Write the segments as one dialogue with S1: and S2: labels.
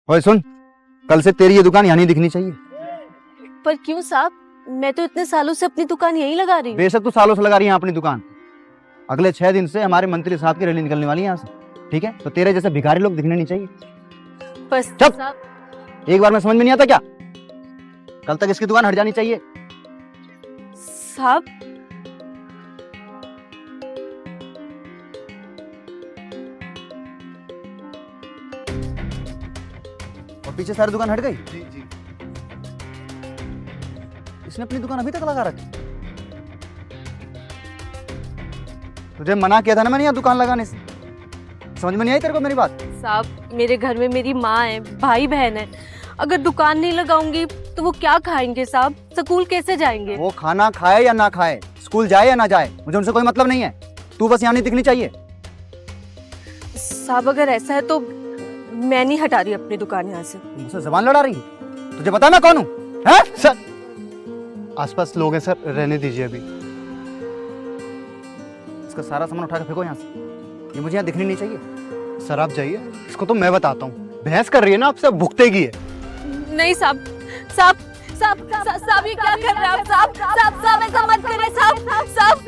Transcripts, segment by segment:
S1: ओए सुन, कल से तेरी ये दुकान यहाँ नहीं दिखनी चाहिए।
S2: पर क्यों साहब, मैं तो इतने सालों से अपनी दुकान यहीं लगा रही हूँ।
S1: बेशक तू सालों से लगा रही है अपनी दुकान, अगले 6 दिन से हमारे मंत्री साहब की रैली निकलने वाली है यहाँ से, ठीक है? तो तेरे जैसे भिखारी लोग दिखने नहीं चाहिए।
S2: बस
S1: चुप।
S2: साहब,
S1: एक बार में समझ में नहीं आता क्या? कल तक इसकी दुकान हट जानी चाहिए।
S2: साहब
S1: और पीछे सारी दुकान हट गई।
S3: जी जी।
S1: इसने अपनी दुकान अभी तक लगा रखी। तुझे मना किया था ना मैंने यहाँ दुकान लगाने से, समझ में नहीं आई तेरे को मेरी बात?
S2: साहब, मेरे घर में मेरी माँ है, भाई बहन है। अगर दुकान नहीं लगाऊंगी तो वो क्या खाएंगे साहब? स्कूल कैसे जाएंगे?
S1: वो खाना खाए या ना खाए, स्कूल जाए या ना जाए, मुझे उनसे कोई मतलब नहीं है। तू बस यहाँ नहीं दिखनी चाहिए।
S2: साहब, अगर ऐसा है तो मैं नहीं हटा रही अपनी दुकान यहाँ से।
S1: मुझसे जबान लड़ा रही है? तुझे पता मैं कौन हूँ? हैं?
S3: सर, आसपास लोग हैं सर, रहने दीजिए अभी।
S1: इसका सारा सामान उठा के फेंको यहाँ से, ये मुझे यहाँ दिखनी नहीं चाहिए।
S3: सर आप जाइए, इसको तो मैं बताता हूँ। बहस कर रही है ना आपसे, भुगतेगी है।
S2: नहीं साहब, साहब साहब साहब, ये क्या कर रहे हैं आप? साहब साहब साहब, ऐसा मत करें साहब। साहब साहब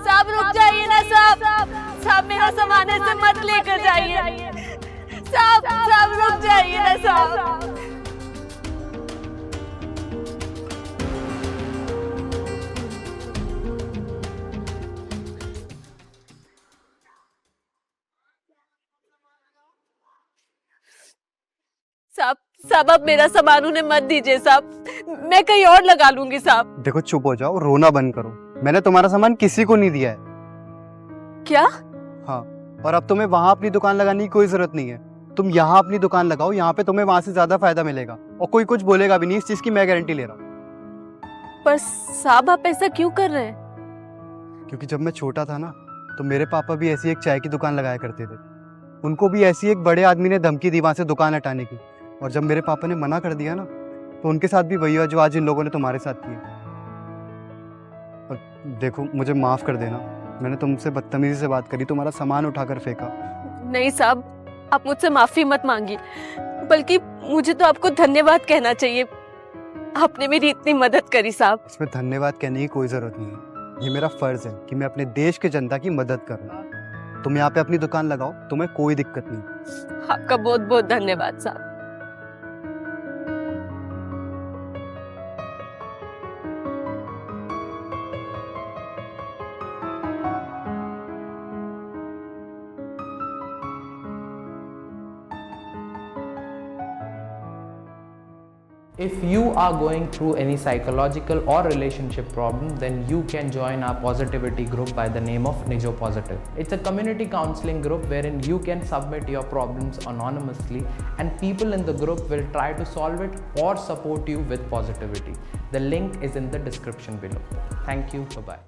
S2: साहब, रुक जाइए ना साहब। साहब, मेरा सामान ऐसे मत लेकर जाइए। साहब साहब, रुक जाइए ना साहब। साहब साहब, अब मेरा सामान उन्हें मत दीजिए साहब, मैं कहीं और लगा लूंगी साहब।
S3: देखो चुप हो जाओ, रोना बंद करो। मैंने तुम्हारा सामान किसी को नहीं दिया है।
S2: क्या?
S3: हाँ, और अब तुम्हें वहाँ अपनी दुकान लगाने की कोई जरूरत नहीं है। तुम यहाँ अपनी दुकान लगाओ, यहाँ पे तुम्हें वहाँ से ज्यादा फायदा मिलेगा और कोई कुछ बोलेगा भी नहीं, इस चीज की मैं गारंटी ले रहा हूँ।
S2: पर साहब, आप ऐसा क्यों कर रहे हैं?
S3: क्योंकि जब मैं छोटा था ना, तो मेरे पापा भी ऐसी एक चाय की दुकान लगाया करते थे। उनको भी ऐसी एक बड़े आदमी ने धमकी दी वहाँ से दुकान हटाने की, और जब मेरे पापा ने मना कर दिया ना, तो उनके साथ भी वही हुआ जो आज इन लोगों ने तुम्हारे साथ किया। और देखो, मुझे माफ कर देना, मैंने तुमसे बदतमीजी से बात करी, तुम्हारा सामान उठाकर फेंका।
S2: नहीं साहब, आप मुझसे माफी मत मांगिए, बल्कि मुझे तो आपको धन्यवाद कहना चाहिए। आपने मेरी इतनी मदद करी साहब।
S3: इसमें धन्यवाद कहने की कोई जरूरत नहीं है। ये मेरा फर्ज है कि मैं अपने देश के जनता की मदद करूँ। तुम यहाँ पे अपनी दुकान लगाओ, तुम्हें कोई दिक्कत नहीं।
S2: आपका बहुत बहुत धन्यवाद साहब।
S4: If you are going through any psychological or relationship problem, then you can join our positivity group by the name of Nijo Positive. It's a community counseling group wherein you can submit your problems anonymously and people in the group will try to solve it or support you with positivity. The link is in the description below. Thank you. Bye-bye.